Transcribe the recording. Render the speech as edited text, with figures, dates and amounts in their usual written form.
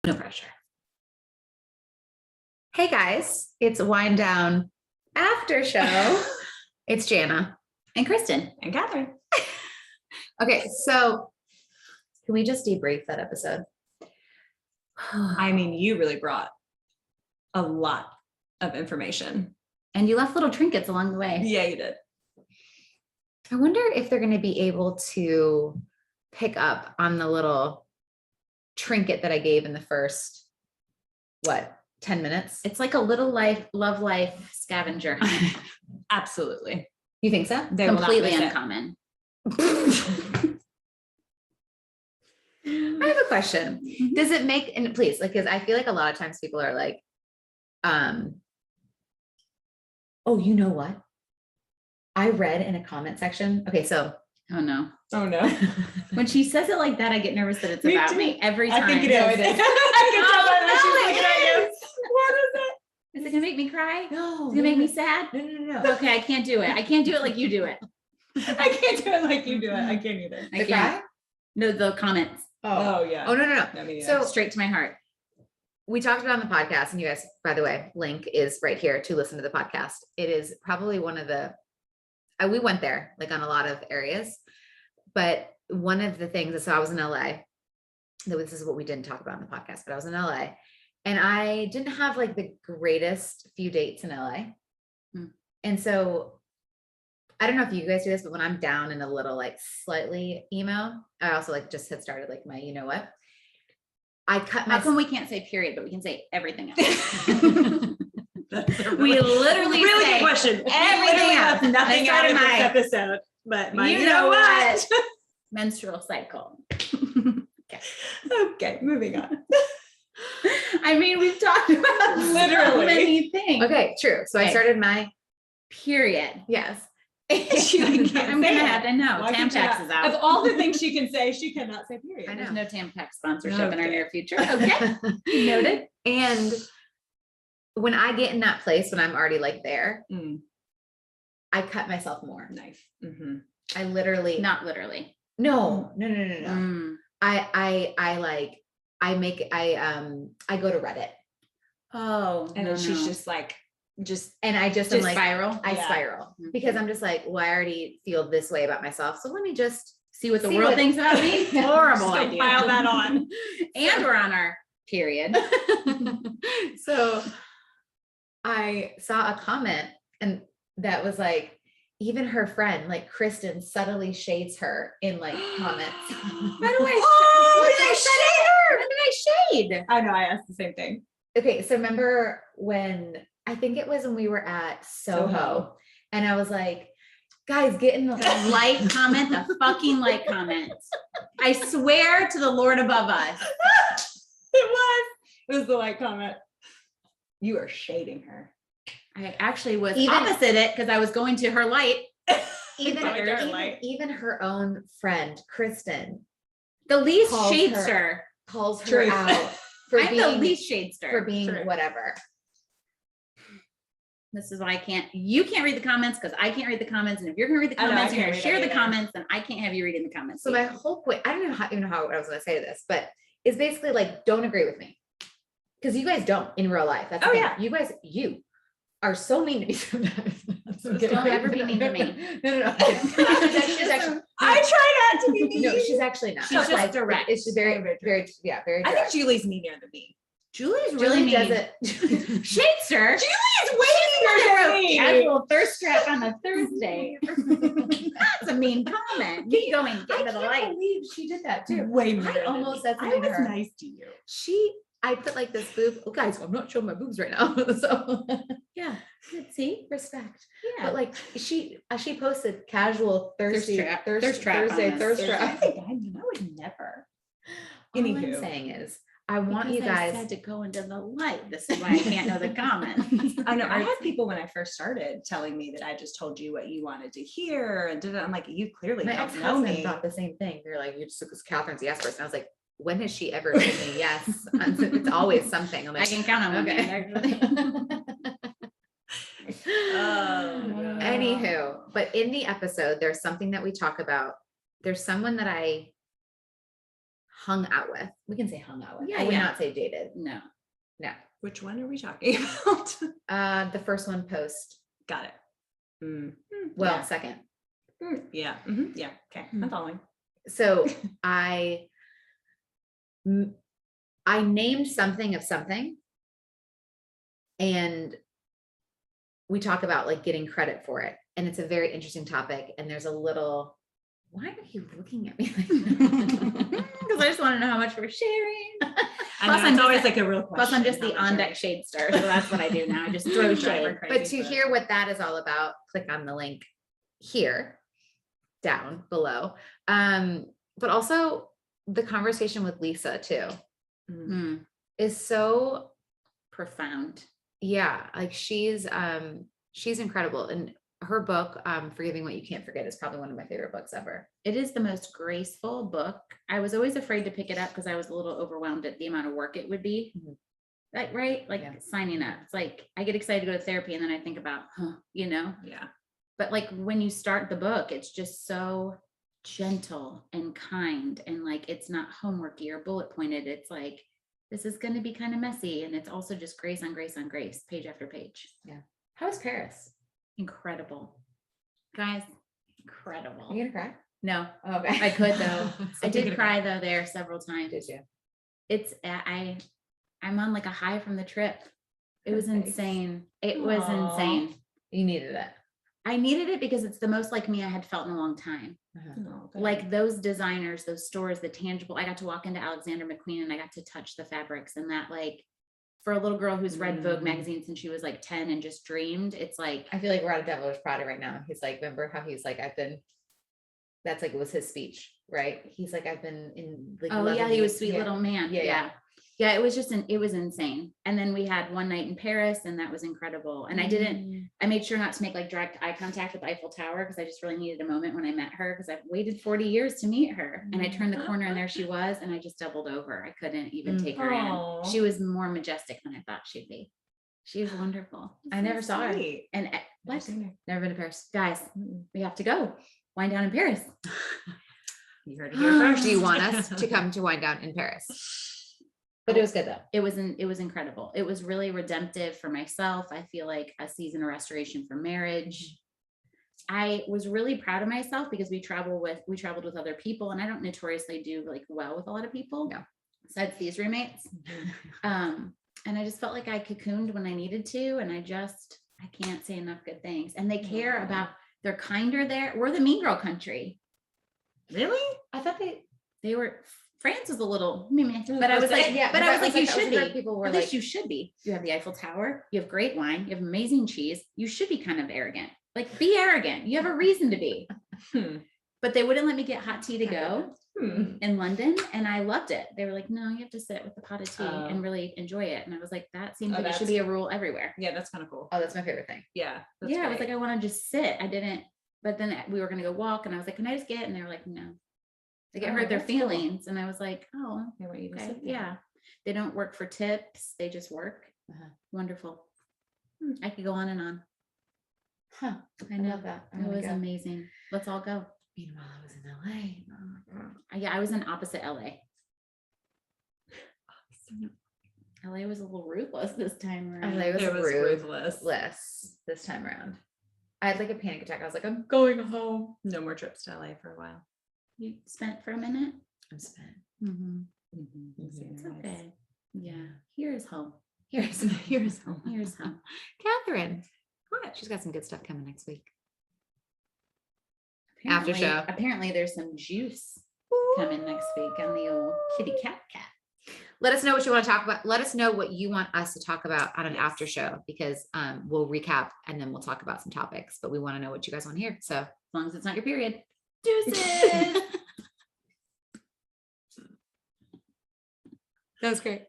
No pressure. Hey guys, it's Whine Down After Show. It's Jana And Kristen. And Catherine. Okay, so can we just debrief that episode? I mean, you really brought a lot of information. And you left little trinkets along the way. Yeah, you did. I wonder if they're going to be able to pick up on the little trinket that I gave in the first, 10 minutes? It's like a little love life scavenger hunt. Absolutely. You think so? They will not Completely miss it. uncommon. I have a question. Does it make, and please, because I feel like a lot of times people are like, oh, you know what? I read in a comment section. Okay, so Oh no. Oh no. When she says it like that, I get nervous that it's Me about too. me every time. I think it is. I can tell by the way she's looking at you. What is it? Is it gonna make me cry? no, Is it gonna make me sad? No. Okay, I can't do it. I can't do it like you do it. I can't do it like you do it. I can't either. I The can't. cry? No, the comments. Oh yeah. Oh, no. I mean, So- Straight to my heart. We talked about it on the podcast, and you guys, by the way, link is right here to listen to the podcast. It is probably one of the, we went there like on a lot of areas, but one of the things is, so I was in LA. This is what we didn't talk about in the podcast, but I was in LA and I didn't have like the greatest few dates in LA. And so I don't know if you guys do this, but when I'm down in a little like slightly emo, I also like just had started like my, you know what? I cut my How come we can't say period, but we can say everything else? That's a We literally really say good question. everything else. That's nothing That's out of part of this my- episode. But my, You you know know what? Menstrual cycle. Okay, moving on. I mean, we've talked about so Literally. many things. Okay, true. So I Okay. started my, Period. yes. She like can't I'm say gonna it. have to know. Why can't you Tampax not? is out. Of all the things she can say, she cannot say period. I know. There's no Tampax sponsorship in our Okay. near future. Okay. Noted. And when I get in that place, when I'm already like there, Mm, I cut myself more. nice. Mm-hmm. I literally, Not literally. no. Mm. I go to Reddit Oh, And no, then she's no. just like, and I just am Just like, spiral. I Yeah. spiral Mhm. because I'm just like, well, I already feel this way about myself. So let me just See what the See world what- thinks about me. Horrible Just go idea. pile that on. And we're on our period. So I saw a comment and that was like, even her friend, like Kristen, subtly shades her in like comments. Why do I? Oh, What did you I say? What did I shade? I know, I asked the same thing. Okay, so remember when, I think it was when we were at Soho, Soho. and I was like, guys, get in the The like comment, the fucking like comment. I swear to the Lord above us. It was the like comment. You are shading her. I actually was Even- opposite it because I was going to her light. even, Probably even, dark light. even her own friend, Kristen, The least Calls shadester. calls her Truth. out for I'm the being, least shadester. for being True. whatever. This is why I can't, you can't read the comments because I can't read the comments. And if you're gonna read the I know, I comments, you're can't gonna read share them the either. comments, then I can't have you reading the comments. So my whole point, I don't know even know how I was going to say this, but it's basically like, don't agree with me. Because you guys don't in real life. That's the Oh, thing. yeah. You are so mean to me sometimes. Just don't ever be mean to me. No. She's actually, I try not to be mean. no, she's actually not. She's just like, direct. It's just very, very, yeah, very I direct. think Julie's meaner than me. Julie's really Julie mean. does it. Shadester. Julie's way meaner than me. Casual thirst trap on a Thursday. That's a mean comment. Keep going. I Get to the can't light. believe she did that too. Way meaner. I than almost me. said I something to was her. nice to you. I put like this boob. Oh, guys, I'm not showing my boobs right now. So Yeah. Good. See? respect. Yeah. But like she posted casual thirsty trap. thirst, Thirst trap on Thursday this. thirst I trap. think I mean, I would never. All I'm Anywho. saying is, I want Because you I guys. said to go into the light. This is why I can't know the comments. I know. I had people when I first started telling me that I just told you what you wanted to hear, and I'm like, you clearly My don't know ex-husband me. thought the same thing. They're like, you just because Catherine's yes person. I was like, when has she ever told me yes? It's always something. I'm I like, can count on one okay. hand, actually. Oh, God. Anywho, but in the episode, there's something that we talk about. There's someone that I hung out with. We can say hung out with. Yeah, I would yeah. not say dated. No. No. Which one are we talking about? The first one post. Got it. Well, Yeah. second. Yeah. Yeah. Okay. I'm following. So I named something of something, and we talk about like getting credit for it. And it's a very interesting topic. And there's a little, why are you looking at me like that? Because I just want to know how much we're sharing. I Plus, know, I'm it's always just- like a real question. Plus, I'm just how the much are on we- deck shade stir. So that's what I do now. I just throw shade. But to hear what that is all about, click on the link here down below. But also the conversation with Lisa too Mm, is so, profound. yeah, like she's incredible. And her book, Forgiving What You Can't Forget, is probably one of my favorite books ever. It is the most graceful book. I was always afraid to pick it up because I was a little overwhelmed at the amount of work it would be. Mhm. Like, right? Like Yeah. signing up. It's like I get excited to go to therapy and then I think about, you know, Yeah. but like when you start the book, it's just so gentle and kind, and like it's not homeworky or bullet pointed. It's like this is going to be kind of messy, and it's also just grace on grace on grace, page after page. How is Paris? Incredible, guys. Incredible. Are you gonna cry? No, Okay. I could though. I thinking did about cry though there several times. Did you? It's I'm on like a high from the trip. It was Perfect. insane. It was Aw. insane. You needed it. I needed it because it's the most like me I had felt in a long time. Oh, good. Like those designers, those stores, the tangible. I got to walk into Alexander McQueen and I got to touch the fabrics, and that, like, for a little girl who's read Vogue magazine since she was like 10 and just dreamed, it's like, I feel like we're at a Devil's Prada right now. He's like, remember how he's like, that's like, it was his speech, right? He's like, I've been in like, oh yeah, he was sweet yeah. little man. Yeah, Yeah. yeah. Yeah, it was just it was insane. And then we had one night in Paris, and that was incredible. And I made sure not to make like direct eye contact with the Eiffel Tower because I just really needed a moment when I met her, because I've waited 40 years to meet her. And I turned the corner and there she was, and I just doubled over. I couldn't even take her Aw. in. She was more majestic than I thought she'd be. She was wonderful. I never saw her. Sweet. And Never what? seen her. Never been to Paris. Guys, we have to go. Wind down in Paris. You heard it here first. Do you want us to come to Whine Down in Paris? But it was good though. It was incredible. It was really redemptive for myself. I feel like a season of restoration for marriage. I was really proud of myself because we traveled with other people, and I don't notoriously do like well with a lot of people. No. Besides these roommates. And I just felt like I cocooned when I needed to, and I can't say enough good things. And they care about, they're kinder there. We're the mean girl country. Really? I thought They were, France was a little, but I was like, yeah, but I was like, you I should heard be. people were At like, least you should be. You have the Eiffel Tower, you have great wine, you have amazing cheese. You should be kind of arrogant. Like, be arrogant. You have a reason to be. But they wouldn't let me get hot tea to go in London, and I loved it. They were like, no, you have to sit with the pot of tea and really enjoy it. And I was like, that seems like it should be a rule everywhere. Yeah, that's kind of cool. oh, that's my favorite thing. Yeah. Yeah, I was like, I want to just sit. I didn't, but then we were going to go walk, and I was like, can I just get? And they were like, no. They get hurt their that's cool. feelings. And I was like, oh, They want you to okay, sit there. yeah. They don't work for tips. They just work. Wonderful. I could go on and on. Huh. I know. love that. I It wanna was go. amazing. Let's all go. Meanwhile, I was in LA. Oh my God. Yeah, I was in opposite LA. LA was a little ruthless this time around. LA was It was ruthless. ruthless this time around. I had like a panic attack. I was like, I'm going home. No more trips to LA for a while. You spent for a minute? I'm spent. Mm-hmm. It's It's very nice. okay. Yeah, here is home. Here's home. Here's home. Catherine. What? She's got some good stuff coming next week. Apparently- After show. Apparently there's some juice coming next week on the old kitty cat. Let us know what you want to talk about. Let us know what you want us to talk about on an after show, because we'll recap and then we'll talk about some topics, but we want to know what you guys want to hear. So As long as it's not your period. Deuces. that was great.